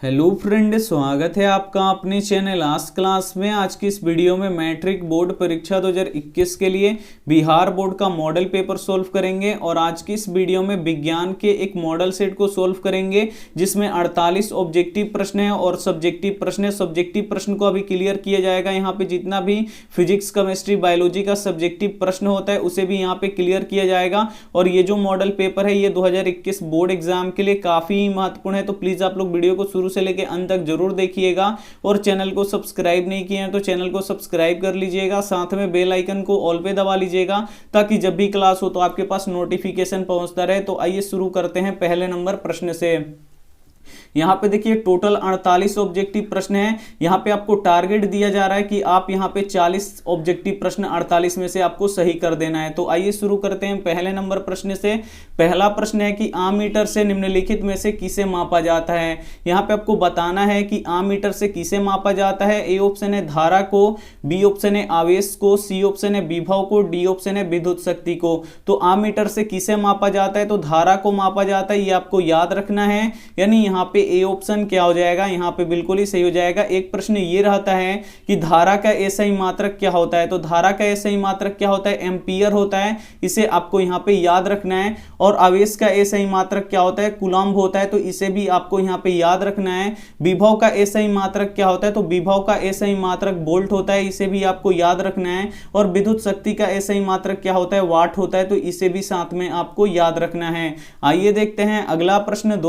Hello friend, स्वागत है आपका अपने चैनल आस्क क्लास में। आज की इस वीडियो में मैट्रिक बोर्ड परीक्षा 2021 के लिए बिहार बोर्ड का मॉडल पेपर सोल्व करेंगे और आज की इस वीडियो में विज्ञान के एक मॉडल सेट को सोल्व करेंगे जिसमें 48 ऑब्जेक्टिव प्रश्न है और सब्जेक्टिव प्रश्न है। सब्जेक्टिव प्रश्न को अभी क्लियर किया जाएगा। यहाँ पे जितना भी फिजिक्स, केमिस्ट्री, बायोलॉजी का सब्जेक्टिव प्रश्न होता है उसे भी यहाँ पे क्लियर किया जाएगा। और ये जो मॉडल पेपर है ये 2021 बोर्ड एग्जाम के लिए काफी महत्वपूर्ण है, तो प्लीज आप लोग वीडियो को शुरू से लेके अंत तक जरूर देखिएगा। और चैनल को सब्सक्राइब नहीं किए हैं तो चैनल को सब्सक्राइब कर लीजिएगा, साथ में बेल आइकन को ऑल पे दबा लीजिएगा ताकि जब भी क्लास हो तो आपके पास नोटिफिकेशन पहुंचता रहे। तो आइए शुरू करते हैं पहले नंबर प्रश्न से। यहाँ पे देखिए टोटल 48 ऑब्जेक्टिव प्रश्न है। यहाँ पे आपको टारगेट दिया जा रहा है कि आप यहाँ पे 40 ऑब्जेक्टिव प्रश्न 48 में से आपको सही कर देना है। तो आइए शुरू करते हैं पहले नंबर प्रश्न से। पहला प्रश्न है कि आमीटर से निम्नलिखित में से किसे मापा जाता है। यहाँ पे आपको बताना है कि आमीटर से किसे मापा जाता है। ए ऑप्शन है धारा को, बी ऑप्शन है आवेश को, सी ऑप्शन है विभव को, डी ऑप्शन है विद्युत शक्ति को। तो आमीटर से किसे मापा जाता है तो धारा को मापा जाता है, ये आपको याद रखना है। यानी यहाँ पे ए ऑप्शन क्या हो जाएगा, यहाँ पे बिल्कुल ही सही हो जाएगा। एक प्रश्न ये रहता है कि धारा का एसआई मात्रक क्या होता है। तो धारा का एसआई मात्रक क्या होता है, एम्पियर होता है, इसे आपको यहाँ पे याद रखना है। और आवेश का एसआई मात्रक क्या होता है, कूलम्ब होता है, तो इसे भी आपको यहाँ पे याद रखना है। विभव का एसआई मात्रक क्या होता है, तो विभव का एसआई मात्रक वोल्ट होता है, इसे भी आपको याद रखना है। और विद्युत शक्ति का एसआई मात्रक क्या होता है, वाट होता है, तो इसे भी साथ में आपको याद रखना है। आइए देखते हैं अगला प्रश्न।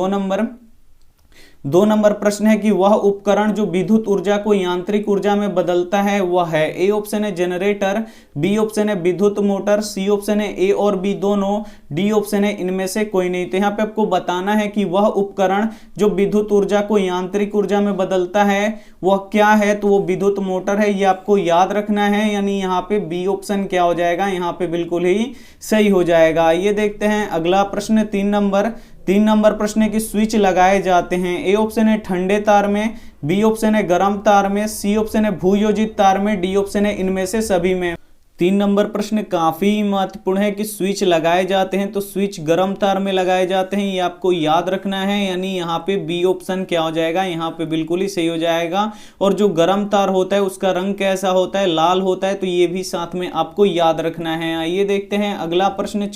2 नंबर प्रश्न है कि वह उपकरण जो विद्युत ऊर्जा को यांत्रिक ऊर्जा में बदलता है वह है। ए ऑप्शन है जनरेटर, बी ऑप्शन है विद्युत मोटर, सी ऑप्शन है ए और बी दोनों, डी ऑप्शन है इनमें से कोई नहीं। तो यहाँ पे आपको बताना है कि वह उपकरण जो विद्युत ऊर्जा को यांत्रिक ऊर्जा में बदलता है वह क्या है। तो वो विद्युत मोटर है, ये आपको याद रखना है। यानी यहाँ पे बी ऑप्शन क्या हो जाएगा, यहाँ पे बिल्कुल ही सही हो जाएगा। ये देखते हैं अगला प्रश्न। 3 नंबर प्रश्न है कि स्विच लगाए जाते हैं। ए ऑप्शन है ठंडे तार में, बी ऑप्शन है गर्म तार में, सी ऑप्शन है भूयोजित तार में, डी ऑप्शन है इनमें से सभी में। 3 नंबर प्रश्न काफी महत्वपूर्ण है कि स्विच लगाए जाते हैं तो स्विच गर्म तार में लगाए जाते हैं, ये आपको याद रखना है। यानी यहाँ पे बी ऑप्शन क्या हो जाएगा, यहाँ पे बिल्कुल ही सही हो जाएगा। और जो गर्म तार होता है उसका रंग कैसा होता है, लाल होता है, तो ये भी साथ में आपको याद रखना है। आइए देखते हैं अगला प्रश्न।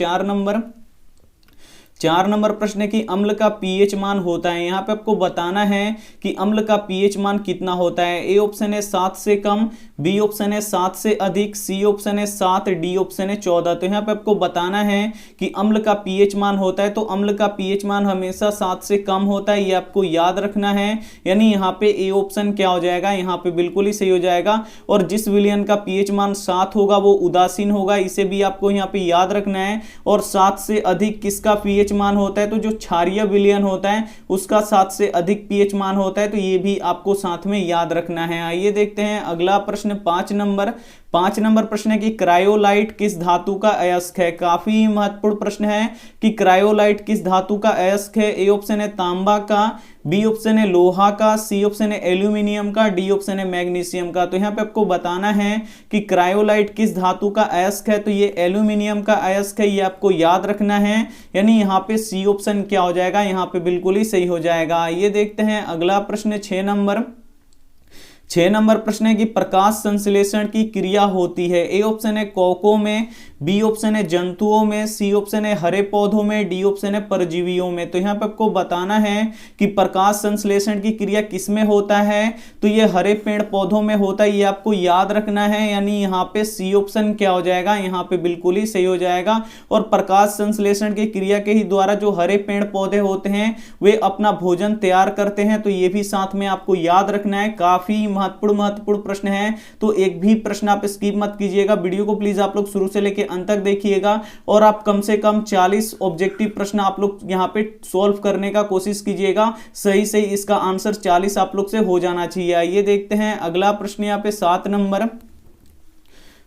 4 नंबर प्रश्न है कि अम्ल का पीएच मान होता है। यहाँ पे आपको बताना है कि अम्ल का पीएच मान कितना होता है। ए ऑप्शन है 7 से कम, बी ऑप्शन है 7 से अधिक, सी ऑप्शन है 7, डी ऑप्शन है 14। तो यहाँ पे आपको बताना है कि अम्ल का पीएच मान होता है तो अम्ल का पीएच मान हमेशा 7 से कम होता है, ये आपको याद रखना है। यानी यहाँ पे ए ऑप्शन क्या हो जाएगा, यहाँ पे बिल्कुल ही सही हो जाएगा। और जिस विलयन का पीएच मान 7 होगा वो उदासीन होगा, इसे भी आपको यहाँ पे याद रखना है। और 7 से अधिक किसका पीएच मान होता है, तो जो क्षारीय विलयन होता है उसका 7 से अधिक पीएच मान होता है, तो ये भी आपको साथ में याद रखना है। आइए देखते हैं अगला प्रश्न। 5 नंबर प्रश्न है कि क्रायोलाइट किस धातु का अयस्क है। काफी महत्वपूर्ण प्रश्न है कि क्रायोलाइट किस धातु का अयस्क है। ए ऑप्शन है तांबा का, बी ऑप्शन है लोहा का, सी ऑप्शन है एल्यूमिनियम का, डी ऑप्शन है मैग्नीशियम का। तो यहाँ पे आपको बताना है कि क्रायोलाइट किस धातु का अयस्क है, तो ये एल्यूमिनियम का अयस्क है, ये आपको याद रखना है। यानी यहाँ पे सी ऑप्शन क्या हो जाएगा, यहाँ पे बिल्कुल ही सही हो जाएगा। ये देखते हैं अगला प्रश्न। 6 नंबर प्रश्न है कि प्रकाश संश्लेषण की क्रिया होती है। ए ऑप्शन है कोकों में, बी ऑप्शन है जंतुओं में, सी ऑप्शन है हरे पौधों में, डी ऑप्शन है परजीवियों में। तो यहाँ पे आपको बताना है कि प्रकाश संश्लेषण की क्रिया किस में होता है, तो ये हरे पेड़ पौधों में होता है, ये आपको याद रखना है। यानी यहाँ पे सी ऑप्शन क्या हो जाएगा, यहाँ पे बिल्कुल ही सही हो जाएगा। और प्रकाश संश्लेषण की क्रिया के ही द्वारा जो हरे पेड़ पौधे होते हैं वे अपना भोजन तैयार करते हैं, तो ये भी साथ में आपको याद रखना है। काफी महत्वपूर्ण प्रश्न है, तो एक भी प्रश्न आप स्किप मत कीजिएगा। वीडियो को प्लीज आप लोग शुरू से लेके अंत तक देखिएगा और आप कम से कम 40 ऑब्जेक्टिव प्रश्न आप लोग यहाँ पे सॉल्व करने का कोशिश कीजिएगा। सही इसका आंसर 40 आप लोग से हो जाना चाहिए। ये देखते हैं अगला प्रश्न यहाँ पे 7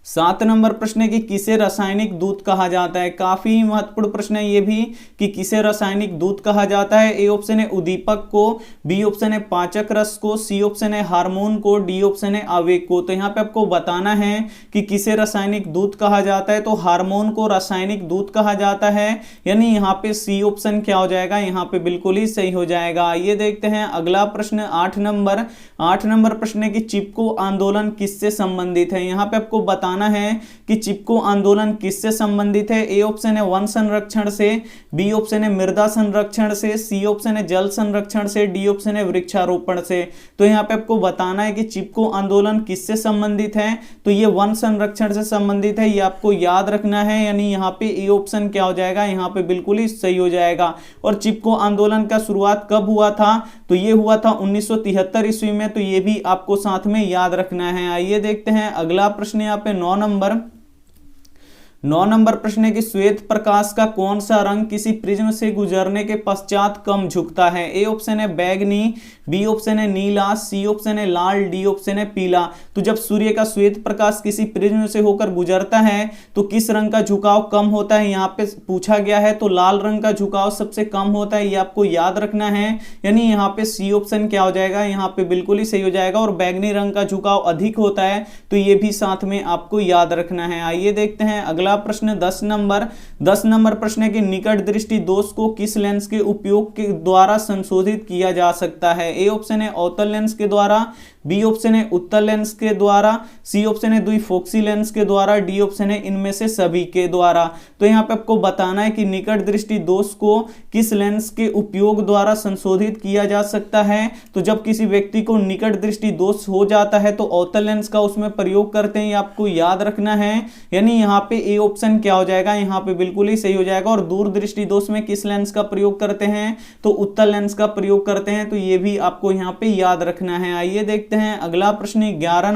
7 नंबर प्रश्न है कि किसे रासायनिक दूत कहा जाता है। काफी महत्वपूर्ण प्रश्न है ये भी कि किसे रासायनिक दूत कहा जाता है। ए ऑप्शन है उद्दीपक को, बी ऑप्शन है पाचक रस को, सी ऑप्शन है हार्मोन को, डी ऑप्शन है आवेग को। तो यहाँ पे आपको बताना है कि किसे रासायनिक दूत कहा जाता है। तो हार्मोन को रासायनिक दूत कहा जाता है, यानी यहाँ पे सी ऑप्शन क्या हो जाएगा, यहाँ पे बिल्कुल ही सही हो जाएगा। आइए देखते हैं अगला प्रश्न 8 नंबर प्रश्न है कि चिपको आंदोलन किससे संबंधित है। यहाँ पे आपको बताना है कि चिपको आंदोलन किससे संबंधित है। ए ऑप्शन है वन संरक्षण से, बी ऑप्शन है मृदा संरक्षण से, सी ऑप्शन है जल संरक्षण से, डी ऑप्शन है वृक्षारोपण से। तो यहाँ पे आपको बताना है कि चिपको आंदोलन किससे संबंधित है। तो ये वन संरक्षण से संबंधित है, ये आपको याद रखना है, यानी यहाँ पे ए ऑप्शन क्या हो जाएगा, यहाँ पे बिल्कुल ही सही हो जाएगा। और चिपको आंदोलन का शुरुआत कब हुआ था, तो ये हुआ था 1973 ईस्वी में। तो ये भी आपको साथ में याद रखना है। आइए देखते हैं अगला प्रश्न यहाँ पे 9 नंबर प्रश्न है कि श्वेत प्रकाश का कौन सा रंग किसी प्रिज्म से गुजरने के पश्चात कम झुकता है। ए ऑप्शन है बैगनी, बी ऑप्शन है नीला, सी ऑप्शन है लाल, डी ऑप्शन है पीला। तो जब सूर्य का श्वेत प्रकाश किसी प्रिज्म से होकर गुजरता है तो किस रंग का झुकाव कम होता है, यहाँ पे पूछा गया है। तो लाल रंग का झुकाव सबसे कम होता है, ये आपको याद रखना है, यानी यहाँ पे सी ऑप्शन क्या हो जाएगा, यहाँ पे बिल्कुल ही सही हो जाएगा। और बैगनी रंग का झुकाव अधिक होता है, तो ये भी साथ में आपको याद रखना है। आइए देखते हैं अगला प्रश्न 10 नंबर प्रश्न है कि निकट दृष्टि दोष को किस लेंस के उपयोग के द्वारा संशोधित किया जा सकता है। ए ऑप्शन है अवतल लेंस के द्वारा, बी ऑप्शन है उत्तल लेंस के द्वारा, सी ऑप्शन है द्विफोक्सी लेंस के द्वारा, डी ऑप्शन है इनमें से सभी के द्वारा। तो यहाँ पे आपको बताना है कि निकट दृष्टि दोष को किस लेंस के उपयोग द्वारा संशोधित किया जा सकता है। तो जब किसी व्यक्ति को निकट दृष्टि दोष हो जाता है तो अवतल लेंस का उसमें प्रयोग करते हैं, ये आपको याद रखना है, यानी यहाँ पे ए ऑप्शन क्या हो जाएगा, यहाँ पे बिल्कुल ही सही हो जाएगा। और दूर दृष्टि दोष में किस लेंस का प्रयोग करते हैं, तो उत्तल लेंस का प्रयोग करते हैं, तो ये भी आपको यहाँ पे याद रखना है। आइए देखते हैं अगला प्रश्न 11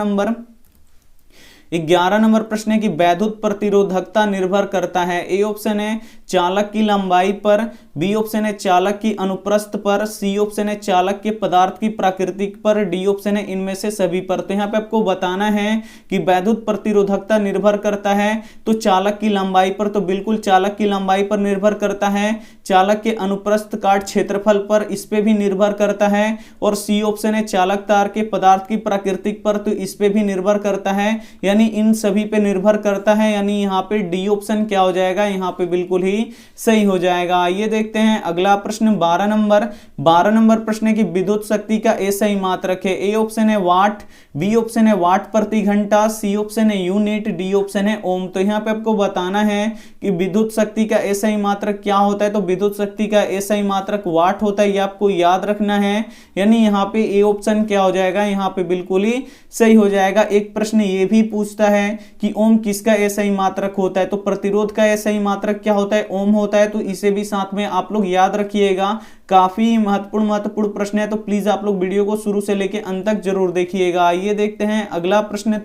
नंबर प्रश्न है कि वैद्युत प्रतिरोधकता निर्भर करता है। ए ऑप्शन है चालक की लंबाई पर, बी ऑप्शन है चालक की अनुप्रस्थ पर, सी ऑप्शन है चालक के पदार्थ की प्रकृति पर, डी ऑप्शन है इनमें से सभी पर। तो यहाँ पे आपको बताना है कि वैद्युत प्रतिरोधकता निर्भर करता है तो चालक की लंबाई पर, तो बिल्कुल चालक की लंबाई पर निर्भर करता है। चालक के अनुप्रस्थ काट क्षेत्रफल पर, इस पे भी निर्भर करता है। और सी ऑप्शन है चालक तार के पदार्थ की प्रकृति पर, तो इस पे भी निर्भर करता है, यानी इन सभी पे निर्भर करता है, यानी यहाँ पे डी ऑप्शन क्या हो जाएगा, यहाँ पे बिल्कुल ही सही हो जाएगा। आइए देखते हैं अगला प्रश्न 12 नंबर प्रश्न है कि विद्युत शक्ति का ऐसा ही मात्रक है। ए ऑप्शन है वाट, बी ऑप्शन है वाट प्रति घंटा, सी ऑप्शन है यूनिट, डी ऑप्शन है ओम। तो यहाँ पे आपको बताना है कि विद्युत शक्ति का ऐसा ही मात्रक क्या होता है। तो विद्युत शक्ति का ऐसा ही मात्रक वाट होता है, ये आपको याद रखना है, यानी यहाँ पे ए ऑप्शन क्या हो जाएगा, यहाँ पे बिल्कुल ही सही हो जाएगा। एक प्रश्न ये भी पूछता है कि ओम किसका ऐसा ही मात्रक होता है। तो प्रतिरोध का ऐसा ही मात्रक क्या होता है, ओम होता है। तो इसे भी साथ में आप लोग याद रखिएगा, काफी महत्वपूर्ण प्रश्न है, तो प्लीज आप लोग वीडियो को शुरू से लेकर अंत तक जरूर देखिएगा। आइए देखते हैं अगला प्रश्न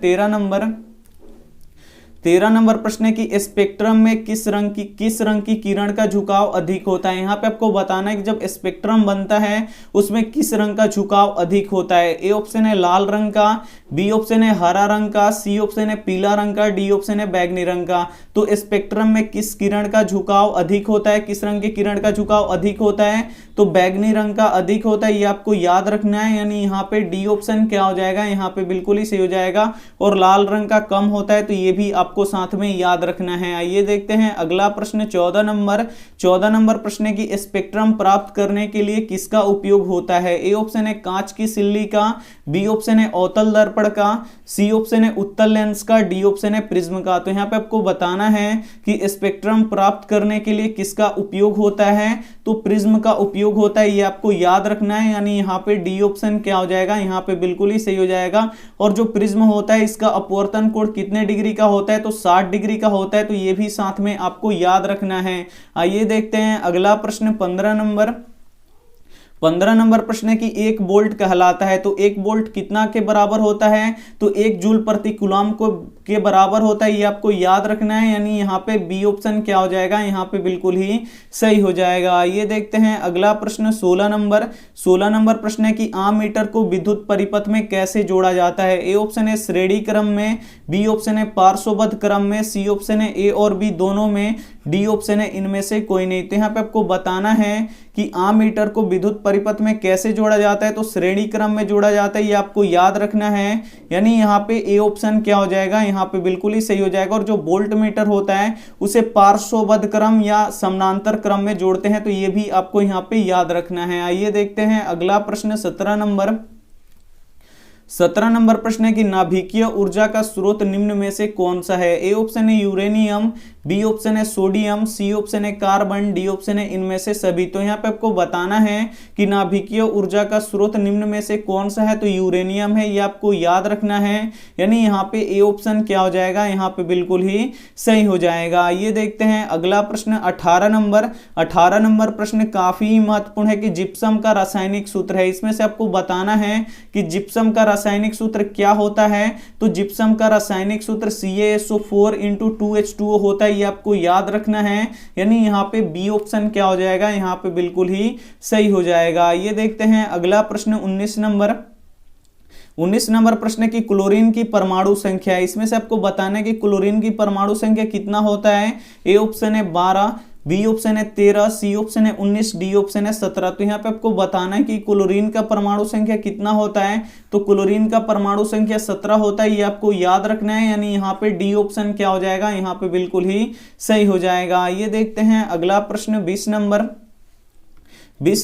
13 नंबर प्रश्न है कि स्पेक्ट्रम में किस रंग की किरण का झुकाव अधिक होता है। यहाँ पे आपको बताना है कि जब स्पेक्ट्रम बनता है उसमें किस रंग का झुकाव अधिक होता है। ए ऑप्शन है लाल रंग का, बी ऑप्शन है हरा रंग का, सी ऑप्शन है पीला रंग का, डी ऑप्शन है बैगनी रंग का। तो स्पेक्ट्रम में किस किरण का झुकाव अधिक होता है, किस रंग की किरण का झुकाव अधिक होता है, तो बैगनी रंग का अधिक होता है, ये आपको याद रखना है, यानी यहाँ पे डी ऑप्शन क्या हो जाएगा, यहाँ पे बिल्कुल ही सही हो जाएगा। और लाल रंग का कम होता है, तो ये भी आपको साथ में याद रखना है। आइए देखते हैं अगला प्रश्न 14 नंबर प्रश्न है कि स्पेक्ट्रम प्राप्त करने के लिए किसका उपयोग होता है। ए ऑप्शन है कांच की सिल्ली का, बी ऑप्शन है अवतल दर्पण का, सी ऑप्शन है उत्तल लेंस का, डी ऑप्शन है प्रिज्म का। तो यहाँ पे आपको बताना है कि स्पेक्ट्रम प्राप्त करने के लिए किसका उपयोग होता है, तो प्रिज्म का उपयोग होता है, ये आपको याद रखना है, यानी यहाँ पे डी ऑप्शन क्या हो जाएगा, यहाँ पे बिल्कुल ही सही हो जाएगा। और जो प्रिज्म होता है इसका अपवर्तन कोण कितने डिग्री का होता है, तो 60 डिग्री का होता है, तो ये भी साथ में आपको याद रखना है। आइए देखते हैं अगला प्रश्न 15 15 नंबर प्रश्न है कि 1 वोल्ट कहलाता है, तो 1 वोल्ट कितना के बराबर होता है, तो 1 जूल प्रति कूलम को के बराबर होता है, ये आपको याद रखना है। यानी यहाँ पे बी ऑप्शन क्या हो जाएगा, यहाँ पे बिल्कुल ही सही हो जाएगा। ये देखते हैं अगला प्रश्न 16 नंबर प्रश्न है कि आम मीटर को विद्युत परिपथ में कैसे जोड़ा जाता है। ए ऑप्शन है श्रेणी क्रम में, बी ऑप्शन है पार्श्वबद्ध क्रम में, सी ऑप्शन है ए और बी दोनों में, डी ऑप्शन है इनमें से कोई नहीं। तो यहाँ पे आपको बताना है कि आम मीटर को विद्युत परिपथ में कैसे जोड़ा जाता है, तो श्रेणी क्रम में जोड़ा जाता है, ये आपको याद रखना है। यानी यहाँ पे ए ऑप्शन क्या हो जाएगा, यहाँ पे बिल्कुल ही सही हो जाएगा। और जो वोल्ट मीटर होता है उसे पार्श्वबद्ध क्रम या समानांतर क्रम में जोड़ते हैं, तो ये भी आपको यहाँ पे याद रखना है। आइए देखते हैं अगला प्रश्न 17 नंबर प्रश्न है कि नाभिकीय ऊर्जा का स्रोत निम्न में से कौन सा है। ए ऑप्शन है यूरेनियम, बी ऑप्शन है सोडियम, सी ऑप्शन है कार्बन, डी ऑप्शन है इनमें से सभी। तो यहाँ पे आपको बताना है कि नाभिकीय ऊर्जा का स्रोत निम्न में से कौन सा है, तो यूरेनियम है, ये आपको याद रखना है। यानी यहाँ पे ए ऑप्शन क्या हो जाएगा, यहाँ पे बिल्कुल ही सही हो जाएगा। ये देखते हैं अगला प्रश्न 18 नंबर प्रश्न काफी महत्वपूर्ण है कि जिप्सम का रासायनिक सूत्र है। इसमें से आपको बताना है कि जिप्सम का रासायनिक सूत्र क्या होता है, तो जिप्सम का रासायनिक सूत्र CaSO4 × 2H2O होता है, ये आपको याद रखना है। यानी यहाँ पे बी ऑप्शन क्या हो जाएगा, यहाँ पे बिल्कुल ही सही हो जाएगा। ये देखते हैं अगला प्रश्न 19 नंबर प्रश्न की क्लोरीन की परमाणु संख्या है। इसमें से आपको बताना है कि क्लोरीन की परमाणु संख्या कितना होता है। ए ऑप्शन है 12, बी ऑप्शन है 13, सी ऑप्शन है 19, डी ऑप्शन है 17। तो यहाँ पे आपको बताना है कि क्लोरीन का परमाणु संख्या कितना होता है, तो क्लोरीन का परमाणु संख्या 17 होता है, ये आपको याद रखना है। यानी यहाँ पे डी ऑप्शन क्या हो जाएगा, यहाँ पे बिल्कुल ही सही हो जाएगा। ये देखते हैं अगला प्रश्न 20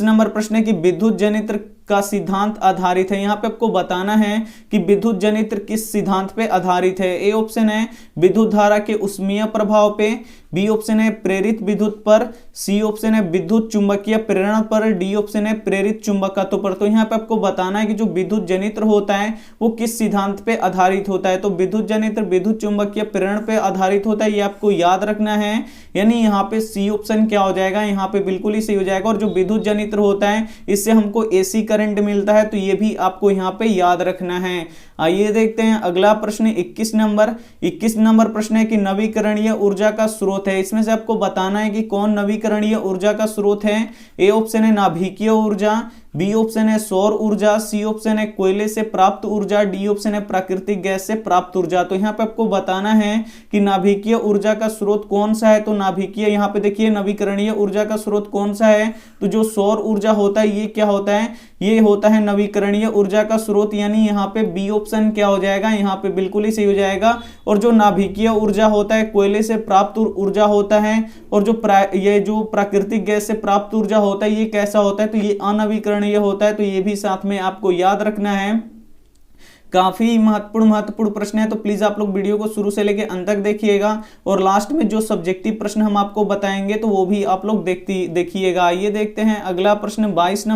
नंबर प्रश्न है कि विद्युत जनित्र का सिद्धांत आधारित है। यहाँ पे आपको बताना है कि विद्युत जनित्र किस सिद्धांत पे आधारित है। ए ऑप्शन है विद्युत धारा के ऊष्मीय प्रभाव पे, बी ऑप्शन है प्रेरित विद्युत पर, सी ऑप्शन है विद्युत चुंबकीय प्रेरण पर, डी ऑप्शन है प्रेरित चुंबकत्व पर। तो यहाँ पे आपको बताना है कि जो विद्युत जनित्र होता है वो किस सिद्धांत पे आधारित होता है, तो विद्युत जनित्र विद्युत चुंबकीय प्रेरण पे आधारित होता है, ये आपको याद रखना है। यानी यहाँ पे सी ऑप्शन क्या हो जाएगा, यहाँ पे बिल्कुल ही सही हो जाएगा। और जो विद्युत जनित्र होता है इससे हमको एसी करंट मिलता है, तो ये भी आपको यहाँ पे याद रखना है। आइए देखते हैं अगला प्रश्न 21 नंबर प्रश्न है कि नवीकरणीय ऊर्जा का स्रोत है। इसमें से आपको बताना है कि कौन नवीकरणीय ऊर्जा का स्रोत है। ए ऑप्शन है नाभिकीय ऊर्जा, बी ऑप्शन है सौर ऊर्जा, सी ऑप्शन है कोयले से प्राप्त ऊर्जा, डी ऑप्शन है प्राकृतिक गैस से प्राप्त ऊर्जा। तो यहाँ पे आपको बताना है कि नाभिकीय ऊर्जा का स्रोत कौन सा है, तो नाभिकीय यहाँ पे देखिए नवीकरणीय ऊर्जा का स्रोत कौन सा है, तो जो सौर ऊर्जा होता है ये क्या होता है, ये होता है नवीकरणीय ऊर्जा का स्रोत। यानी यहाँ पे बी ऑप्शन क्या हो जाएगा, यहाँ पे बिल्कुल ही सही हो जाएगा। और जो नाभिकीय ऊर्जा होता है कोयले से प्राप्त ऊर्जा होता है, और ये जो प्राकृतिक गैस से प्राप्त ऊर्जा होता है ये कैसा होता है, तो ये अनवीकरणीय होता है। तो ये भी साथ में आपको याद रखना है। काफी महत्वपूर्ण प्रश्न है, तो प्लीज आप लोग वीडियो को शुरू से लेकर अंत तक देखिएगा। और लास्ट में जो सब्जेक्टिव प्रश्न हम आपको बताएंगे तो वो भी आप लोग देखिएगा। ये देखते हैं अगला प्रश्न 22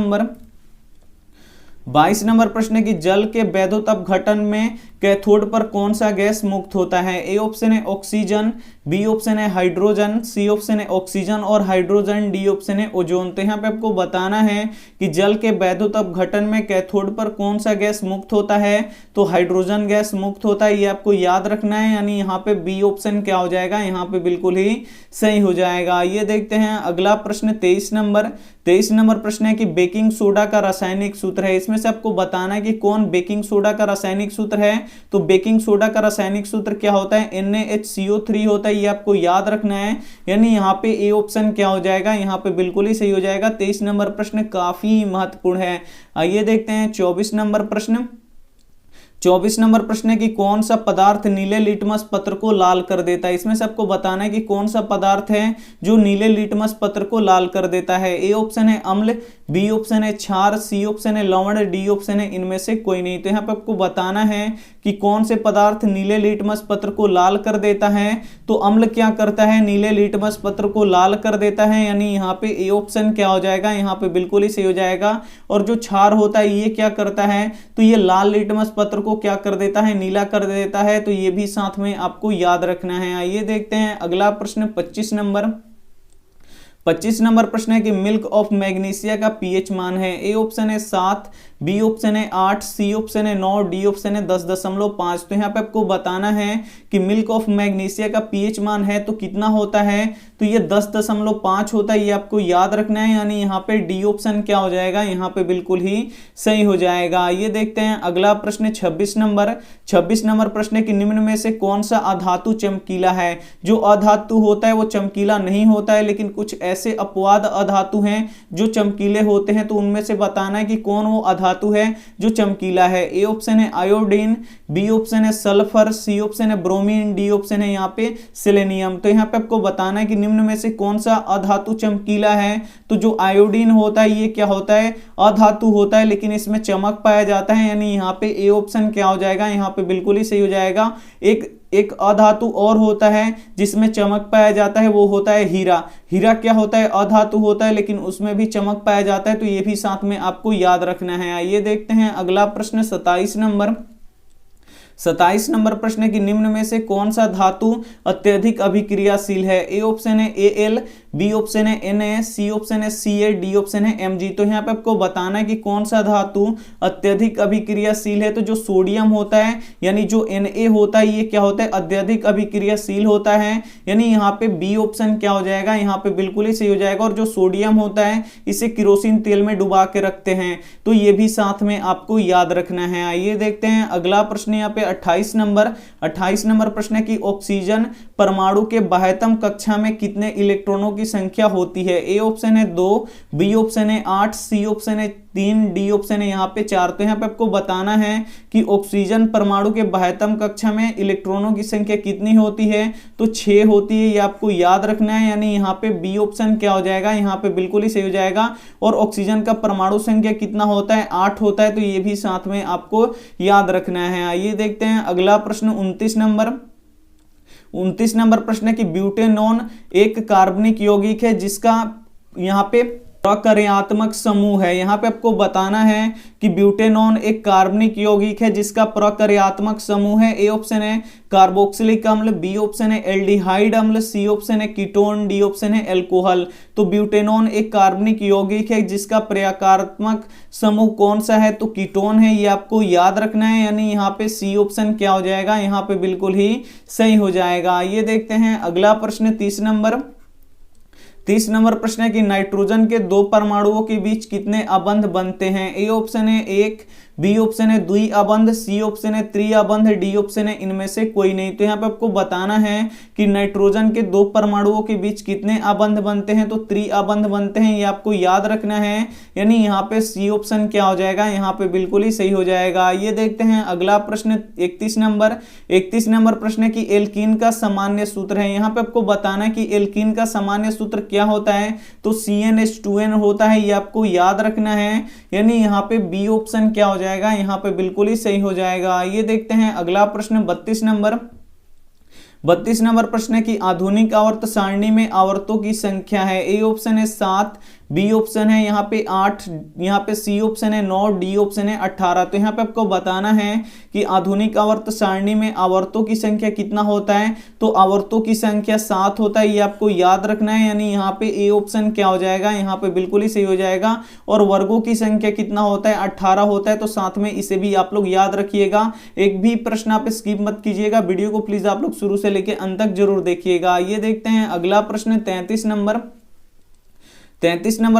नंबर प्रश्न है कि जल के वैद्युत अपघटन में कैथोड पर कौन सा गैस मुक्त होता है। ए ऑप्शन है ऑक्सीजन, बी ऑप्शन है हाइड्रोजन, सी ऑप्शन है ऑक्सीजन और हाइड्रोजन, डी ऑप्शन है ओजोन। तो यहाँ पे आपको बताना है कि जल के वैद्युत अपघटन में कैथोड पर कौन सा गैस मुक्त होता है, तो हाइड्रोजन गैस मुक्त होता है, ये आपको याद रखना है। यानी यहाँ पे बी ऑप्शन क्या हो जाएगा, यहाँ पे बिल्कुल ही सही हो जाएगा। ये देखते हैं अगला प्रश्न 23 नंबर प्रश्न है कि बेकिंग सोडा का रासायनिक सूत्र है। इसमें से आपको बताना है कि कौन बेकिंग सोडा का रासायनिक सूत्र है, तो बेकिंग सोडा का रासायनिक सूत्र क्या होता है, NaHCO3 होता है, ये आपको याद रखना है। यानी यहाँ पे ए ऑप्शन क्या हो जाएगा, यहाँ पे बिल्कुल ही सही हो जाएगा। 23 नंबर प्रश्न काफी महत्वपूर्ण है। आइए देखते हैं 24 नंबर प्रश्न है कि कौन सा पदार्थ नीले लिटमस पत्र को लाल कर देता है। इसमें से आपको बताना है कि कौन सा पदार्थ है जो नीले लिटमस पत्र को लाल कर देता है। ए ऑप्शन है अम्ल, बी ऑप्शन है क्षार, सी ऑप्शन है लवण, डी ऑप्शन है इनमें से कोई नहीं। तो यहाँ पे आपको बताना है कि कौन से पदार्थ नीले लिटमस पत्र को लाल कर देता है। तो अम्ल क्या करता है, नीले लिटमस पत्र को लाल कर देता है। यानी यहाँ पे ए ऑप्शन क्या हो जाएगा, यहाँ पे बिल्कुल ही सही हो जाएगा। और जो क्षार होता है ये क्या करता है, तो ये लाल लिटमस पत्र को क्या कर देता है, नीला कर देता है। तो ये भी साथ में आपको याद रखना है। आइए देखते हैं अगला प्रश्न 25 25 नंबर प्रश्न है कि मिल्क ऑफ मैग्नीशिया का पीएच मान है। ए ऑप्शन है 7, बी ऑप्शन है 8, सी ऑप्शन है 9, डी ऑप्शन है 10.5। तो यहाँ पे आपको बताना है कि मिल्क ऑफ मैग्नीशिया का पीएच मान है तो कितना होता है, तो ये 10.5 होता है, ये आपको याद रखना है। यानी यहाँ पे डी ऑप्शन क्या हो जाएगा, यहाँ पे बिल्कुल ही सही हो जाएगा। ये देखते हैं अगला प्रश्न 26 नंबर प्रश्न है कि निम्न में से कौन सा अधातु चमकीला है। जो अधातु होता है वो चमकीला नहीं होता है, लेकिन कुछ ऐसे अपवाद अधातु हैं जो चमकीले होते हैं, तो उनमें से बताना है कि कौन वो अधातु है जो चमकीला है। ए ऑप्शन है आयोडीन, बी ऑप्शन है सल्फर, सी ऑप्शन है ब्रोमीन, डी ऑप्शन है यहाँ पे सेलेनियम। तो यहाँ पे आपको बताना है कि निम्न में से कौन सा अधातु चमकीला है। तो जो आयोडीन होता है ये क्या होता है, अधातु होता है, लेकिन इसमें चमक पाया जाता है। यानी यहाँ पे ए ऑप्शन क्या हो जाएगा, यहाँ पे बिल्कुल ही सही हो जाएगा। एक अधातु और होता है जिसमें चमक पाया जाता है, वो होता है हीरा। हीरा क्या होता है, अधातु होता है, लेकिन उसमें भी चमक पाया जाता है, तो ये भी साथ में आपको याद रखना है। आइए देखते हैं अगला प्रश्न 27 नंबर प्रश्न है कि निम्न में से कौन सा धातु अत्यधिक अभिक्रियाशील है। ए ऑप्शन है Al, बी ऑप्शन है Na, सी ऑप्शन है Ca, डी ऑप्शन है Mg। तो यहाँ पे आपको बताना है कि कौन सा धातु अत्यधिक अभिक्रियाशील है। तो जो सोडियम होता है, यानी जो Na होता है, ये क्या होता है, अत्यधिक अभिक्रियाशील होता है। यानी यहाँ पे बी ऑप्शन क्या हो जाएगा, यहाँ पे बिल्कुल ही सही हो जाएगा। और जो सोडियम होता है इसे केरोसिन तेल में डुबा के रखते हैं, तो ये भी साथ में आपको याद रखना है। आइए देखते हैं अगला प्रश्न यहाँ पे 28 नंबर प्रश्न है कि ऑक्सीजन परमाणु के बाह्यतम कक्षा में कितने इलेक्ट्रॉनों की संख्या होती है। ए ऑप्शन है 2, बी ऑप्शन है 8, सी ऑप्शन है 3, डी ऑप्शन है यहाँ पे 4। तो यहाँ पे आपको बताना है कि ऑक्सीजन परमाणु के बाह्यतम कक्षा में इलेक्ट्रॉनों की संख्या कितनी होती है, तो 6 होती है, ये आपको याद रखना है। यानी यहाँ पे बी ऑप्शन क्या हो जाएगा, यहाँ पे बिल्कुल ही सही हो जाएगा। और ऑक्सीजन का परमाणु संख्या कितना होता है, 8 होता है, तो ये भी साथ में आपको याद रखना है। आइए देखते हैं अगला प्रश्न 29 नंबर प्रश्न है कि ब्यूटेनॉन एक कार्बनिक यौगिक है जिसका यहाँ पे प्रकार्यात्मक समूह है। यहाँ पे आपको बताना है कि ब्यूटेनॉन एक कार्बनिक यौगिक है जिसका प्रकार्यात्मक समूह है। ए ऑप्शन है कार्बोक्सिलिक अम्ल, बी ऑप्शन है एल्डिहाइड अम्ल, सी ऑप्शन है कीटोन, डी ऑप्शन है एल्कोहल। तो ब्यूटेनॉन एक कार्बनिक यौगिक है जिसका प्रकार्यात्मक समूह कौन सा है, तो कीटोन है, ये आपको याद रखना है। यानी यहाँ पे सी ऑप्शन क्या हो जाएगा, यहाँ पे बिल्कुल ही सही हो जाएगा। ये देखते हैं अगला प्रश्न 30 नंबर प्रश्न है कि नाइट्रोजन के 2 परमाणुओं के बीच कितने अबंध बनते हैं। ए ऑप्शन है 1, बी ऑप्शन है द्विअबंध, सी ऑप्शन है त्रिअबंध, डी ऑप्शन है इनमें से कोई नहीं। तो यहाँ पे आपको बताना है कि नाइट्रोजन के 2 परमाणुओं के बीच कितने अबंध बनते हैं, तो त्रिअबंध बनते हैं, ये आपको याद रखना है। यानी यहाँ पे सी ऑप्शन क्या हो जाएगा, यहाँ पे बिल्कुल ही सही हो जाएगा। ये देखते हैं अगला प्रश्न 31 नंबर प्रश्न है कि एल्कीन का सामान्य सूत्र है। यहाँ पे आपको बताना है कि एल्कीन का सामान्य सूत्र क्या होता है, तो CnH2n होता है, ये आपको याद रखना है। यानी यहाँ पे बी ऑप्शन क्या हो जाएगा, यहाँ पे बिल्कुल ही सही हो जाएगा। ये देखते हैं अगला प्रश्न 32 नंबर प्रश्न है कि आधुनिक आवर्त सारणी में आवर्तों की संख्या है। ए ऑप्शन है 7, बी ऑप्शन है यहाँ पे 8, यहाँ पे सी ऑप्शन है 9, डी ऑप्शन है 18। तो यहाँ पे आपको बताना है कि आधुनिक आवर्त सारणी में आवर्तों की संख्या कितना होता है, तो आवर्तों की संख्या 7 होता है, ये आपको याद रखना है। यानी यहाँ पे ए ऑप्शन क्या हो जाएगा, यहाँ पे बिल्कुल ही सही हो जाएगा। और वर्गों की संख्या कितना होता है, 18 होता है, तो साथ में इसे भी आप लोग याद रखिएगा। एक भी प्रश्न आप स्किप मत कीजिएगा, वीडियो को प्लीज आप लोग शुरू से लेके अंत तक जरूर देखिएगा। ये देखते हैं अगला प्रश्न 33 नंबर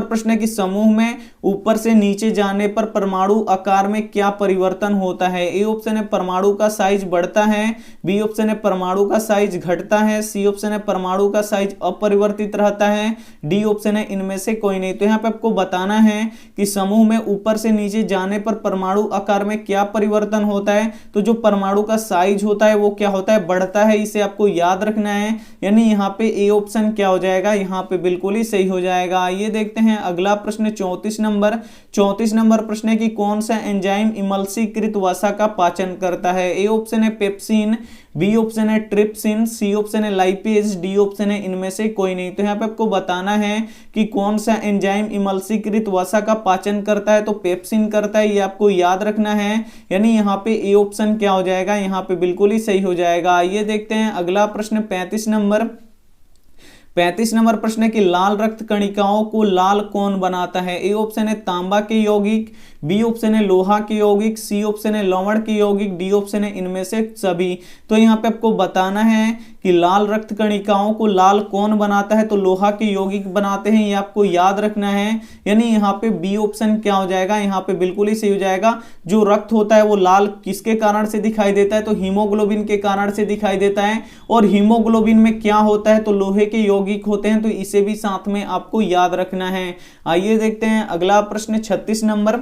प्रश्न है कि समूह में ऊपर से नीचे जाने पर परमाणु आकार में क्या परिवर्तन होता है। ए ऑप्शन है परमाणु का साइज बढ़ता है, बी ऑप्शन है परमाणु का साइज घटता है, सी ऑप्शन है परमाणु का साइज अपरिवर्तित रहता है, डी ऑप्शन है इनमें से कोई नहीं। तो यहाँ पे आपको बताना है कि समूह में ऊपर से नीचे जाने पर परमाणु आकार में क्या परिवर्तन होता है, तो जो परमाणु का साइज होता है वो क्या होता है, बढ़ता है, इसे आपको याद रखना है। यानी यहाँ पे ए ऑप्शन क्या हो जाएगा, यहाँ पे बिल्कुल ही सही हो जाएगा। ये देखते हैं अगला प्रश्न 34 नंबर प्रश्न है कि कौन सा एंजाइम इमल्सीकृत वसा का पाचन करता है। ए ऑप्शन है पेप्सिन, बी ऑप्शन है ट्रिप्सिन, सी ऑप्शन है लाइपेज, डी ऑप्शन है इनमें से कोई नहीं। तो यहाँ पे आपको बताना है कि कौन सा एंजाइम इमल्सीकृत वसा का पाचन करता है, तो पेप्सिन करता है, ये आपको याद रखना है। यानी यहाँ पे ए ऑप्शन क्या हो जाएगा, यहाँ पे बिल्कुल ही सही हो जाएगा। ये देखते हैं अगला प्रश्न 35 35 नंबर प्रश्न है कि लाल रक्त कणिकाओं को लाल कौन बनाता है? ए ऑप्शन है तांबा के यौगिक, बी ऑप्शन है लोहा के यौगिक, सी ऑप्शन है लवण के यौगिक, डी ऑप्शन है इनमें से सभी। तो यहाँ पे आपको बताना है कि लाल रक्त कणिकाओं को लाल कौन बनाता है, तो लोहा के यौगिक बनाते हैं, ये आपको याद रखना है। यानी यहाँ पे बी ऑप्शन क्या हो जाएगा, यहाँ पे बिल्कुल ही सही हो जाएगा। जो रक्त होता है वो लाल किसके कारण से दिखाई देता है, तो हीमोग्लोबिन के कारण से दिखाई देता है। और हीमोग्लोबिन में क्या होता है, तो लोहे के यौगिक होते हैं, तो इसे भी साथ में आपको याद रखना है। आइए देखते हैं अगला प्रश्न 36 नंबर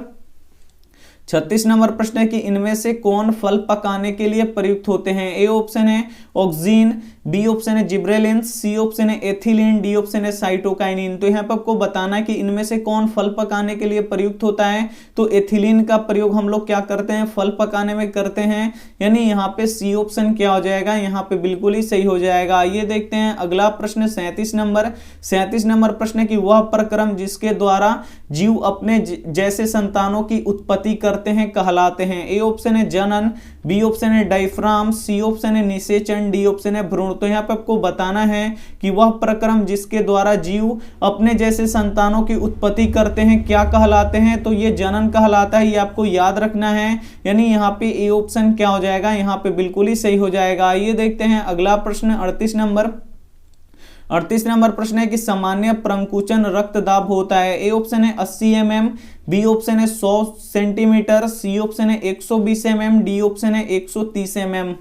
प्रश्न है कि इनमें से कौन फल पकाने के लिए प्रयुक्त होते हैं? ए ऑप्शन है ऑक्सीन, बी ऑप्शन है जिब्रेलिन, सी ऑप्शन है एथिलीन, डी ऑप्शन है साइटोकाइनिन। तो यहाँ पर आपको बताना है कि इनमें से कौन फल पकाने के लिए प्रयुक्त होता है। तो एथिलीन का प्रयोग हम लोग क्या करते हैं, फल पकाने में करते हैं। यानी यहाँ पे सी ऑप्शन क्या हो जाएगा, यहाँ पे बिल्कुल ही सही हो जाएगा। ये देखते हैं अगला प्रश्न 37 नंबर प्रश्न है कि वह प्रक्रम जिसके द्वारा जीव अपने जैसे संतानों की उत्पत्ति करते हैं कहलाते हैं। ए ऑप्शन है जनन, बी ऑप्शन है डायफ्राम, सी ऑप्शन है निषेचन, डी ऑप्शन है भ्रूण। तो यहाँ पे आपको बताना है कि वह प्रक्रम जिसके द्वारा जीव अपने जैसे संतानों की उत्पत्ति करते हैं क्या कहलाते हैं, तो ये जनन कहलाता है, ये आपको याद रखना है। यानी यहाँ पे ए ऑप्शन क्या हो जाएगा, यहाँ पे बिल्कुल ही सही हो जाएगा। ये देखते हैं अगला प्रश्न 38 नंबर प्रश्न है कि सामान्य प्रंकुचन रक्तदाब होता है। ए ऑप्शन है 80 mm, बी ऑप्शन है 100 सेंटीमीटर, सी ऑप्शन है 120 mm, डी ऑप्शन है 130 mm।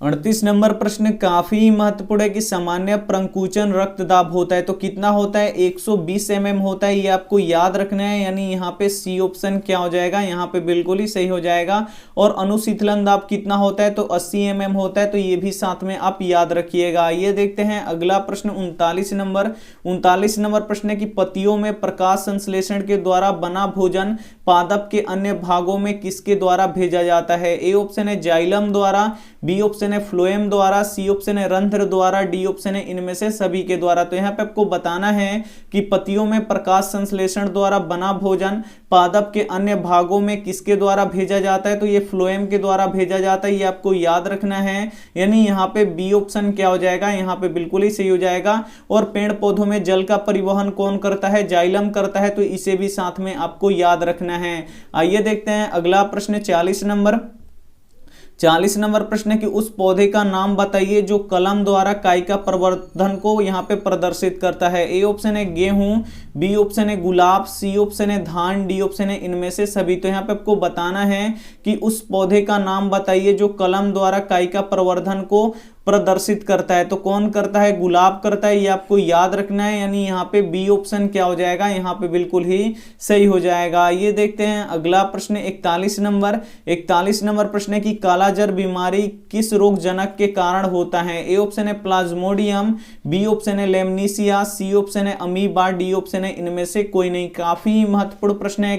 38 नंबर प्रश्न काफी महत्वपूर्ण है कि सामान्य प्रंकुचन रक्तदाब होता है तो कितना होता है, 120 mm होता है, ये आपको याद रखना है। यानी यहाँ पे सी ऑप्शन क्या हो जाएगा, यहाँ पे बिल्कुल ही सही हो जाएगा। और अनुशीतलन दाब कितना होता है, तो 80 mm होता है, तो ये भी साथ में आप याद रखिएगा। ये देखते हैं अगला प्रश्न 39 नंबर प्रश्न है कि पतियों में प्रकाश संश्लेषण के द्वारा बना भोजन पादप के अन्य भागों में किसके द्वारा भेजा जाता है? ए ऑप्शन है जाइलम द्वारा, बी ऑप्शन है फ्लोएम द्वारा, सी ऑप्शन है रंध्र द्वारा, डी ऑप्शन है इनमें से सभी के द्वारा। तो यहाँ पे आपको बताना है कि पतियों में प्रकाश संश्लेषण द्वारा बना भोजन पादप के अन्य भागों में किसके द्वारा भेजा जाता है, तो ये फ्लोएम के द्वारा भेजा जाता है, ये आपको याद रखना है। यानी यहाँ पे बी ऑप्शन क्या हो जाएगा, यहाँ पे बिल्कुल ही सही हो जाएगा। और पेड़ पौधों में जल का परिवहन कौन करता है, जाइलम करता है, तो इसे भी साथ में आपको याद रखना है। आइए देखते हैं अगला प्रश्न 40 नंबर प्रश्न है कि उस पौधे का नाम बताइए जो कलम द्वारा कायिका प्रवर्धन को यहाँ पे प्रदर्शित करता है। ए ऑप्शन है गेहूं, बी ऑप्शन है गुलाब, सी ऑप्शन है धान, डी ऑप्शन है इनमें से सभी। तो यहाँ पे आपको बताना है कि उस पौधे का नाम बताइए जो कलम द्वारा कायिका प्रवर्धन को प्रदर्शित करता है। तो कौन करता है, गुलाब करता है, ये आपको याद रखना है। यानी यहाँ पे बी ऑप्शन क्या हो जाएगा, यहाँ पे बिल्कुल ही सही हो जाएगा। ये देखते हैं अगला प्रश्न 41 नंबर प्रश्न है कि कालाजार बीमारी किस रोग जनक के कारण होता है? ए ऑप्शन है प्लाज्मोडियम, बी ऑप्शन है लेमनीसिया, सी ऑप्शन है अमीबा, डी ऑप्शन है इनमें से कोई नहीं। काफी महत्वपूर्ण प्रश्न है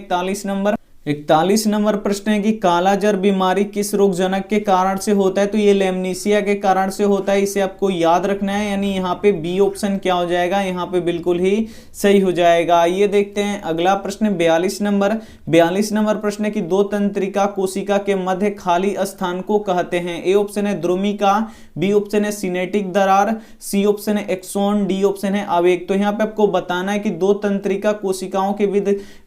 41 नंबर प्रश्न है कि कालाजार बीमारी किस रोग जनक के कारण से होता है, तो ये लेमनीसिया के कारण से होता है, इसे आपको याद रखना है। यानी यहाँ पे बी ऑप्शन क्या हो जाएगा, यहाँ पे बिल्कुल ही सही हो जाएगा। ये देखते हैं अगला प्रश्न 42 नंबर प्रश्न है कि दो तंत्रिका कोशिका के मध्य खाली स्थान को कहते हैं। ए ऑप्शन है द्रुमिका, बी ऑप्शन है सिनेटिक दरार, सी ऑप्शन है एक्सोन, डी ऑप्शन है आवेग। तो यहाँ पे आपको बताना है कि दो तंत्रिका कोशिकाओं के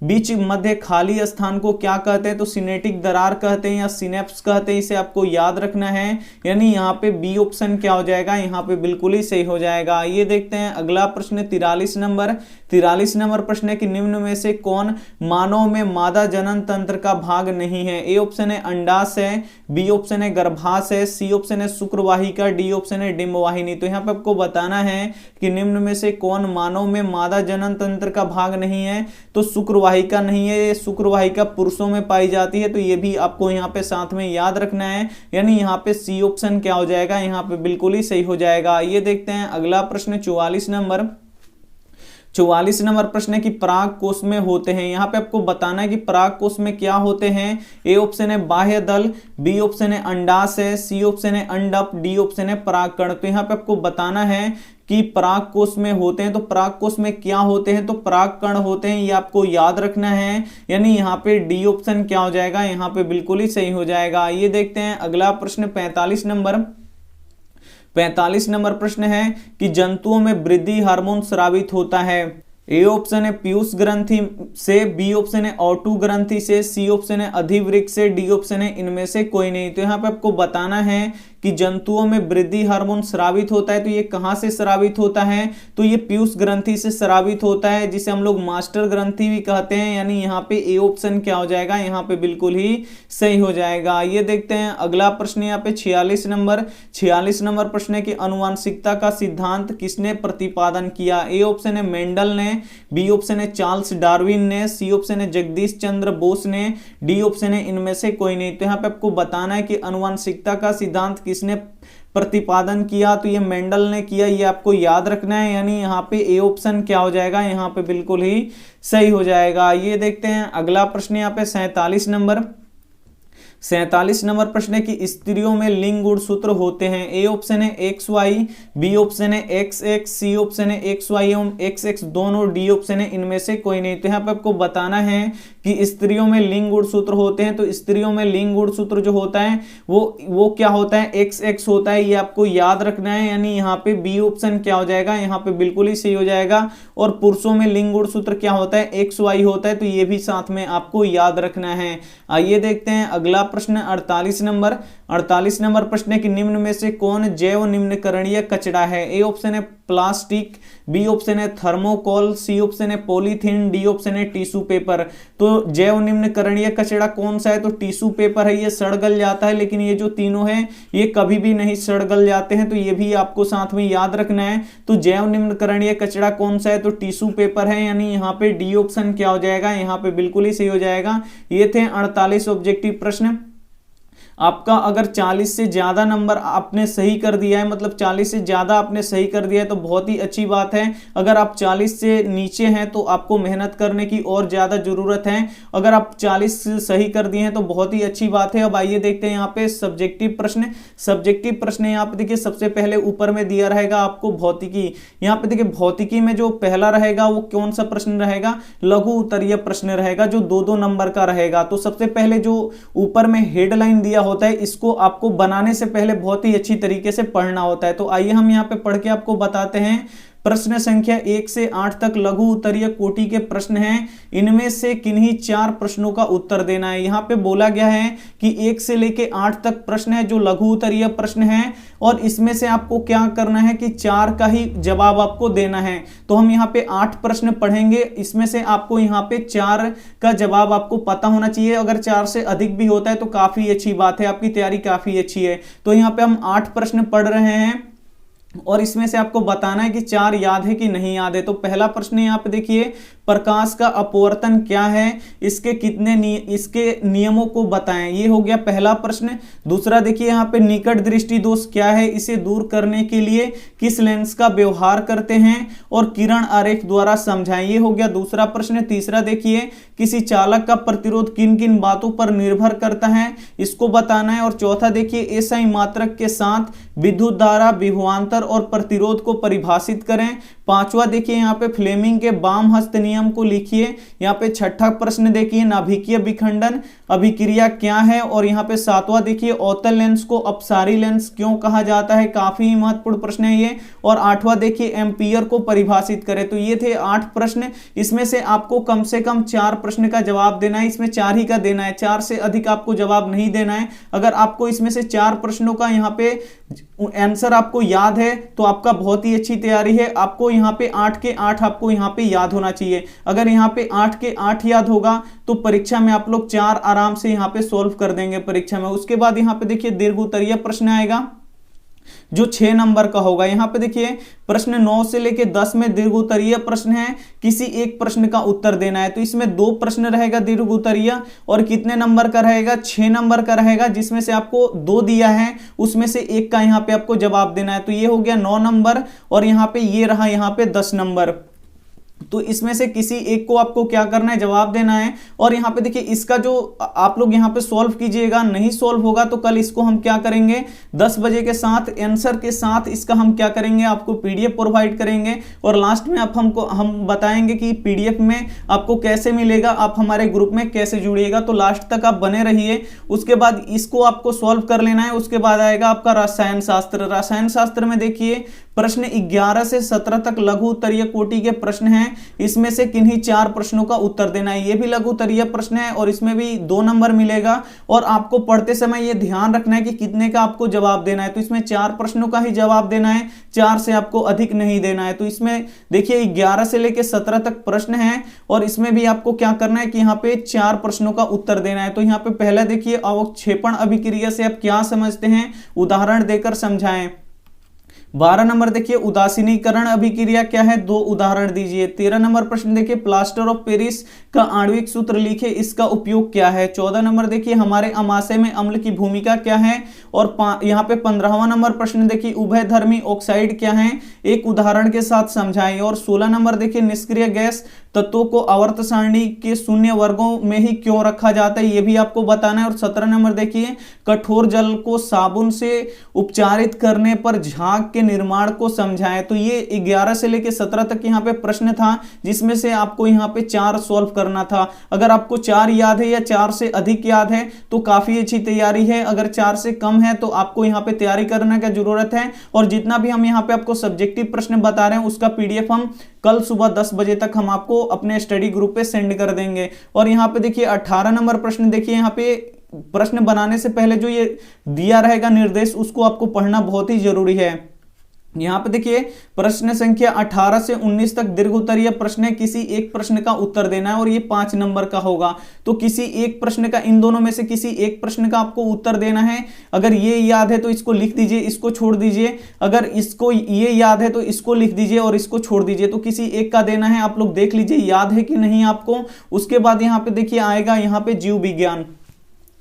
बीच मध्य खाली स्थान को क्या कहते हैं, तो सिनेटिक दरार कहते हैं या सिनेप्स कहते हैं, इसे आपको याद रखना है। यानी यहाँ पे बी ऑप्शन क्या हो जाएगा, यहाँ पे बिल्कुल ही सही हो जाएगा। ये देखते हैं अगला प्रश्न 43 नंबर प्रश्न है कि निम्न में से कौन मानव में मादा जनन तंत्र का भाग नहीं है? ए ऑप्शन है अंडाशय, बी ऑप्शन है गर्भाशय, सी ऑप्शन है शुक्रवाहिका, डी ऑप्शन है डिंबवाहिनी। तो यहाँ पे आपको बताना है कि निम्न में से कौन मानव में मादा जनन तंत्र का भाग नहीं है, तो शुक्रवाहिका नहीं है, ये शुक्रवाहिका पुरुषों में पाई जाती है, तो ये भी आपको यहाँ पे साथ में याद रखना है। यानी यहाँ पे सी ऑप्शन क्या हो जाएगा, यहाँ पे बिल्कुल ही सही हो जाएगा। ये देखते हैं अगला प्रश्न 44 नंबर प्रश्न है कि पराग कोष में होते हैं। यहाँ पे आपको बताना है कि पराग कोष में क्या होते हैं। ए ऑप्शन है बाह्य दल, बी ऑप्शन है अंडाशय, सी ऑप्शन है अंडप, डी ऑप्शन है परागकण। तो यहाँ पे आपको बताना है कि पराग कोष में होते हैं, तो पराग कोष में क्या होते हैं, तो परागकण होते हैं, ये आपको याद रखना है। यानी यहाँ पे डी ऑप्शन क्या हो जाएगा, यहाँ पे बिल्कुल ही सही हो जाएगा। ये देखते हैं अगला प्रश्न 45 45 नंबर प्रश्न है कि जंतुओं में वृद्धि हार्मोन स्रावित होता है। ए ऑप्शन है पीयूष ग्रंथि से, बी ऑप्शन है ओटू ग्रंथि से, सी ऑप्शन है अधिवृक्क से, डी ऑप्शन है इनमें से कोई नहीं। तो यहाँ पे आपको बताना है कि जंतुओं में वृद्धि हार्मोन स्रावित होता है, तो ये कहाँ से स्रावित होता है, तो ये पीयूष ग्रंथि से स्रावित होता है, जिसे हम लोग मास्टर ग्रंथि भी कहते हैं। यानी यहाँ पे ए ऑप्शन क्या हो जाएगा, यहाँ पे बिल्कुल ही सही हो जाएगा। ये देखते हैं अगला प्रश्न यहाँ पे 46 नंबर प्रश्न है कि अनुवांशिकता का सिद्धांत किसने प्रतिपादन किया। ए ऑप्शन है मेंडल ने, बी ऑप्शन है चार्ल्स डार्विन ने, सी ऑप्शन है जगदीश चंद्र बोस ने, डी ऑप्शन है इनमें से कोई नहीं। तो यहाँ पे आपको बताना है कि अनुवांशिकता का सिद्धांत किसने प्रतिपादन किया, तो ये मेंडल ने किया, ये आपको याद रखना है। यानी यहाँ पे ए ऑप्शन क्या हो जाएगा, यहाँ पे बिल्कुल ही सही हो जाएगा। ये देखते हैं अगला प्रश्न यहाँ पे 47 नंबर प्रश्न है कि स्त्रियों में लिंग गुणसूत्र होते हैं। ए ऑप्शन है XY, बी ऑप्शन है XX, सी ऑप्शन है XY एवं XX दोनों, डी ऑप्शन है इनमें से कोई नहीं। तो यहाँ पे आपको बताना है कि स्त्रियों में लिंग गुणसूत्र होते हैं, तो स्त्रियों में लिंग गुणसूत्र जो होता है वो क्या होता है, XX होता है, ये आपको याद रखना है। यानी यहाँ पे बी ऑप्शन क्या हो जाएगा, यहाँ पे बिल्कुल ही सही हो जाएगा। और पुरुषों में लिंग गुणसूत्र क्या होता है, XY होता है, तो ये भी साथ में आपको याद रखना है। आइए देखते हैं अगला प्रश्न 48 नंबर प्रश्न है कि निम्न में से कौन जैव निम्नकरणीय कचरा है। ए ऑप्शन है प्लास्टिक, बी ऑप्शन है थर्मोकोल, सी ऑप्शन है पॉलीथीन, डी ऑप्शन है टिश्यू पेपर। तो जैव निम्नकरणीय कचरा कौन सा है, तो टिश्यू पेपर है, ये सड़ गल जाता है, लेकिन ये जो तीनों है ये कभी भी नहीं सड़ गल जाते हैं, तो ये भी आपको साथ में याद रखना है। तो जैव निम्नकरणीय कचरा कौन सा है, तो टिश्यू पेपर है, यानी यहाँ पे डी ऑप्शन क्या हो जाएगा, यहाँ पे बिल्कुल ही सही हो जाएगा। ये थे 48 ऑब्जेक्टिव प्रश्न। आपका अगर 40 से ज्यादा नंबर आपने सही कर दिया है, मतलब 40 से ज्यादा आपने सही कर दिया है, तो बहुत ही अच्छी बात है। अगर आप 40 से नीचे हैं तो आपको मेहनत करने की और ज्यादा जरूरत है। अगर आप 40 से सही कर दिए हैं तो बहुत ही अच्छी बात है। अब आइए देखते हैं यहाँ पे सब्जेक्टिव प्रश्न यहाँ पे देखिए सबसे पहले ऊपर में दिया रहेगा आपको भौतिकी। यहाँ पे देखिए भौतिकी में जो पहला रहेगा वो कौन सा प्रश्न रहेगा, लघु उत्तरीय प्रश्न रहेगा, जो 2-2 नंबर का रहेगा। तो सबसे पहले जो ऊपर में हेडलाइन दिया होता है, इसको आपको बनाने से पहले बहुत ही अच्छी तरीके से पढ़ना होता है। तो आइए हम यहाँ पे पढ़ के आपको बताते हैं। प्रश्न संख्या 1 से 8 तक लघु उत्तरीय कोटि के प्रश्न हैं। इनमें से किन्हीं 4 प्रश्नों का उत्तर देना है। यहाँ पे बोला गया है कि 1 से लेके 8 तक प्रश्न है जो लघु उत्तरीय प्रश्न है, और इसमें से आपको क्या करना है कि 4 का ही जवाब आपको देना है। तो हम यहाँ पे 8 प्रश्न पढ़ेंगे, इसमें से आपको यहाँ पे 4 का जवाब आपको पता होना चाहिए। अगर 4 से अधिक भी होता है तो काफी अच्छी बात है, आपकी तैयारी काफी अच्छी है। तो यहाँ पे हम 8 प्रश्न पढ़ रहे हैं और इसमें से आपको बताना है कि 4 याद है कि नहीं याद है। तो पहला प्रश्न यहाँ पे देखिए, प्रकाश का अपवर्तन क्या है, इसके नियमों को बताएं। ये हो गया पहला प्रश्न। दूसरा देखिए यहाँ पे निकट दृष्टि दोष क्या है, इसे दूर करने के लिए किस लेंस का व्यवहार करते हैं, और किरण आरेख द्वारा समझाएं। ये हो गया दूसरा प्रश्न। तीसरा देखिए, किसी चालक का प्रतिरोध किन किन बातों पर निर्भर करता है, इसको बताना है। और चौथा देखिए, एसआई मात्रक के साथ विद्युत धारा, विभवांतर और प्रतिरोध को परिभाषित करें। पांचवा देखिए यहाँ पे फ्लेमिंग के वाम हस्त नियम को लिखिए। यहाँ पे छठा प्रश्न देखिए, नाभिकीय विखंडन अभिक्रिया क्या है। और यहाँ पे सातवां देखिए, अवतल लेंस को अपसारी लेंस क्यों कहा जाता है, काफी महत्वपूर्ण प्रश्न है ये। और आठवां देखिए, एम्पियर को परिभाषित करें। तो ये थे 8 प्रश्न। इसमें से आपको कम से कम 4 प्रश्न का जवाब देना है, इसमें 4 ही का देना है, 4 से अधिक आपको जवाब नहीं देना है। अगर आपको इसमें से 4 प्रश्नों का यहाँ पे आंसर आपको याद है तो आपका बहुत ही अच्छी तैयारी है। आपको यहाँ पे 8 के 8 आपको यहाँ पे याद होना चाहिए। अगर यहाँ पे 8 के 8 याद होगा तो परीक्षा में आप लोग 4 आराम से यहाँ पे सॉल्व कर देंगे परीक्षा में। उसके बाद यहाँ पे देखिए दीर्घ उत्तरीय प्रश्न आएगा जो 6 नंबर का होगा। यहाँ पे देखिए प्रश्न 9 से लेके 10 में दीर्घ उत्तरीय प्रश्न है, किसी एक प्रश्न का उत्तर देना है। तो इसमें 2 प्रश्न रहेगा दीर्घ उत्तरीय, और कितने नंबर का रहेगा, 6 नंबर का रहेगा, जिसमें से आपको 2 दिया है उसमें से एक का यहाँ पे आपको जवाब देना है। तो ये हो गया 9 नंबर, और यहाँ पे ये रहा यहाँ पे 10 नंबर। तो इसमें से किसी एक को आपको क्या करना है, जवाब देना है। और यहाँ पे देखिए इसका जो आप लोग यहाँ पे सॉल्व कीजिएगा, नहीं सॉल्व होगा तो कल इसको हम क्या करेंगे 10 बजे के साथ आंसर के साथ इसका हम क्या करेंगे, आपको पीडीएफ प्रोवाइड करेंगे। और लास्ट में हम बताएंगे कि पीडीएफ में आपको कैसे मिलेगा, आप हमारे ग्रुप में कैसे जुड़िएगा। तो लास्ट तक आप बने रहिए। उसके बाद इसको आपको सॉल्व कर लेना है। उसके बाद आएगा आपका रसायन शास्त्र। रसायन शास्त्र में देखिए प्रश्न 11 से 17 तक लघु उत्तरीय कोटि के प्रश्न हैं। इसमें से किन्हीं 4 प्रश्नों का उत्तर देना है। ये भी लघु उत्तरीय प्रश्न है और इसमें भी 2 नंबर मिलेगा। और आपको पढ़ते समय ये ध्यान रखना है कि कितने का आपको जवाब देना है। तो इसमें 4 प्रश्नों का ही जवाब देना है, 4 से आपको अधिक नहीं देना है। तो इसमें देखिए 11 से लेकर 17 तक प्रश्न है और इसमें भी आपको क्या करना है कि यहाँ पे 4 प्रश्नों का उत्तर देना है। तो यहाँ पे पहला देखिए अवक्षेपण अभिक्रिया से आप क्या समझते हैं, उदाहरण देकर समझाएं। 12 नंबर देखिए उदासीनीकरण अभिक्रिया क्या है, 2 उदाहरण दीजिए। 13 नंबर प्रश्न देखिए प्लास्टर ऑफ पेरिस का आणविक सूत्र लिखे, इसका उपयोग क्या है। 14 नंबर देखिए हमारे अमाशय में अम्ल की भूमिका क्या है। और यहाँ पे 15वां नंबर प्रश्न देखिए उभयधर्मी ऑक्साइड क्या है, एक उदाहरण के साथ समझाएं। और 16 नंबर देखिए निष्क्रिय गैस तत्वों को आवर्त सारणी के शून्य वर्गों में ही क्यों रखा जाता है, ये भी आपको बताना है। और 17 नंबर देखिए कठोर जल को साबुन से उपचारित करने पर झाग के निर्माण को समझाएं। तो ये 11 से लेकर 17 तक यहाँ पे प्रश्न था, जिसमें से आपको यहाँ पे 4 सॉल्व करना था। अगर आपको 4 याद है या 4 से अधिक याद है तो काफी अच्छी तैयारी है। अगर 4 से कम है तो आपको यहाँ पे तैयारी करने की जरूरत है। और जितना भी हम यहाँ पे आपको सब्जेक्टिव प्रश्न बता रहे हैं उसका पीडीएफ हम कल सुबह 10 बजे तक हम आपको अपने स्टडी ग्रुप पे सेंड कर देंगे। और यहाँ पे देखिए 18 नंबर प्रश्न देखिए, यहाँ पे प्रश्न बनाने से पहले जो ये दिया रहेगा निर्देश उसको आपको पढ़ना बहुत ही जरूरी है। यहाँ पे देखिए प्रश्न संख्या 18 से 19 तक दीर्घ उत्तरीय प्रश्न है, किसी एक प्रश्न का उत्तर देना है और ये 5 नंबर का होगा। तो किसी एक प्रश्न का, इन दोनों में से किसी एक प्रश्न का आपको उत्तर देना है। अगर ये याद है तो इसको लिख दीजिए, इसको छोड़ दीजिए। अगर इसको ये याद है तो इसको लिख दीजिए और इसको छोड़ दीजिए। तो किसी एक का देना है, आप लोग देख लीजिए याद है कि नहीं आपको। उसके बाद यहाँ पे देखिए आएगा यहाँ पे जीव विज्ञान।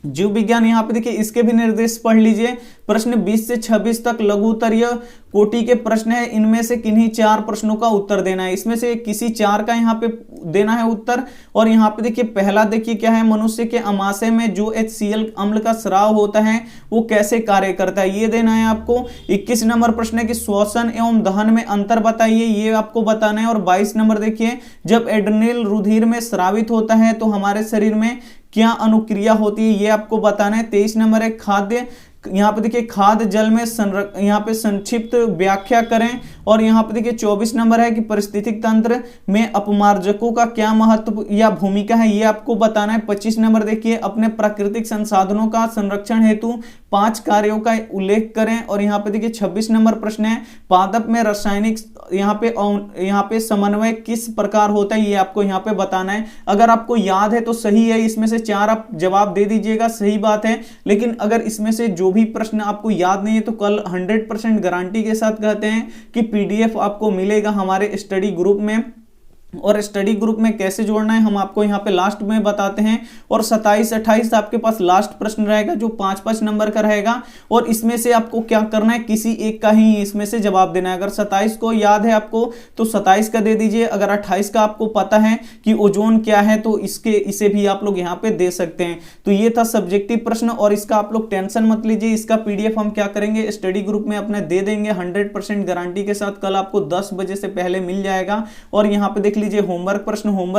जीव विज्ञान यहाँ पे देखिए इसके भी निर्देश पढ़ लीजिए। प्रश्न 20 से 26 तक लघु उत्तरीय कोटि के प्रश्न है, इनमें से किन्हीं 4 प्रश्नों का उत्तर देना है। इसमें से किसी 4 का यहाँ पे देना है उत्तर। और यहाँ पे देखिए पहला देखिए क्या है, मनुष्य के अमाशय में जो HCl अम्ल का स्राव होता है वो कैसे कार्य करता है, ये देना है आपको। 21 नंबर प्रश्न है कि श्वसन एवं दहन में अंतर बताइए, ये आपको बताना है। और 22 नंबर देखिए जब एड्रेनल रुधिर में स्रावित होता है तो हमारे शरीर में क्या अनुक्रिया होती है, ये आपको बताना है। 23 नंबर है खाद्य, यहाँ पे देखिए खाद्य जल में यहाँ पे संक्षिप्त व्याख्या करें। और यहाँ पे देखिए 24 नंबर है कि पारिस्थितिक तंत्र में अपमार्जकों का क्या महत्व या भूमिका है, ये आपको बताना है। 25 नंबर देखिए अपने प्राकृतिक संसाधनों का संरक्षण हेतु 5 कार्यों का उल्लेख करें। और यहाँ पे देखिए 26 नंबर प्रश्न है पादप में रासायनिक यहाँ पे समन्वय किस प्रकार होता है, ये आपको यहाँ पे बताना है। अगर आपको याद है तो सही है, इसमें से 4 आप जवाब दे दीजिएगा, सही बात है। लेकिन अगर इसमें से जो भी प्रश्न आपको याद नहीं है तो कल 100% गारंटी के साथ कहते हैं कि पीडीएफ आपको मिलेगा हमारे स्टडी ग्रुप में। और स्टडी ग्रुप में कैसे जोड़ना है हम आपको यहाँ पे लास्ट में बताते हैं। और 27-28 आपके पास लास्ट प्रश्न रहेगा जो 5-5 नंबर का रहेगा। और इसमें से आपको क्या करना है, किसी एक का ही इसमें से जवाब देना है। अगर 27 को याद है आपको तो 27 का दे दीजिए। अगर 28 का आपको पता है कि ओजोन क्या है तो इसे भी आप लोग यहाँ पे दे सकते हैं। तो ये था सब्जेक्टिव प्रश्न और इसका आप लोग टेंशन मत लीजिए, इसका पीडीएफ हम क्या करेंगे स्टडी ग्रुप में अपने दे देंगे 100% गारंटी के साथ। कल आपको 10 बजे से पहले मिल जाएगा। और यहाँ पे देख लीजिए होमवर्क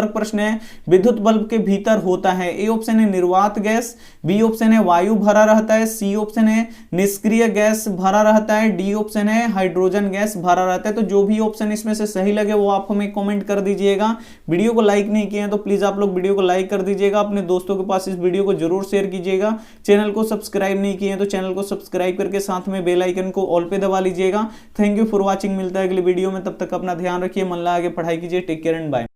प्रश्न है विद्युत बल्ब के भीतर होता है। ए ऑप्शन है निर्वात गैस, बी ऑप्शन है वायु भरा रहता है, सी ऑप्शन है निष्क्रिय गैस भरा रहता है, डी ऑप्शन है हाइड्रोजन गैस भरा रहता है। तो जो भी ऑप्शन इसमें से सही लगे वो आप हमें कमेंट कर दीजिएगा। वीडियो को लाइक नहीं किए हैं तो प्लीज आप लोग वीडियो को लाइक कर दीजिएगा, अपने दोस्तों के पास इस वीडियो को जरूर शेयर कीजिएगा। चैनल को सब्सक्राइब नहीं किए हैं तो चैनल को सब्सक्राइब करके साथ में बेल आइकन को ऑल पे दबा लीजिएगा। थैंक यू फॉर वॉचिंग, मिलता है अगले वीडियो में, तब तक अपना ध्यान रखिए, मन लगा के पढ़ाई कीजिए। Take care and bye.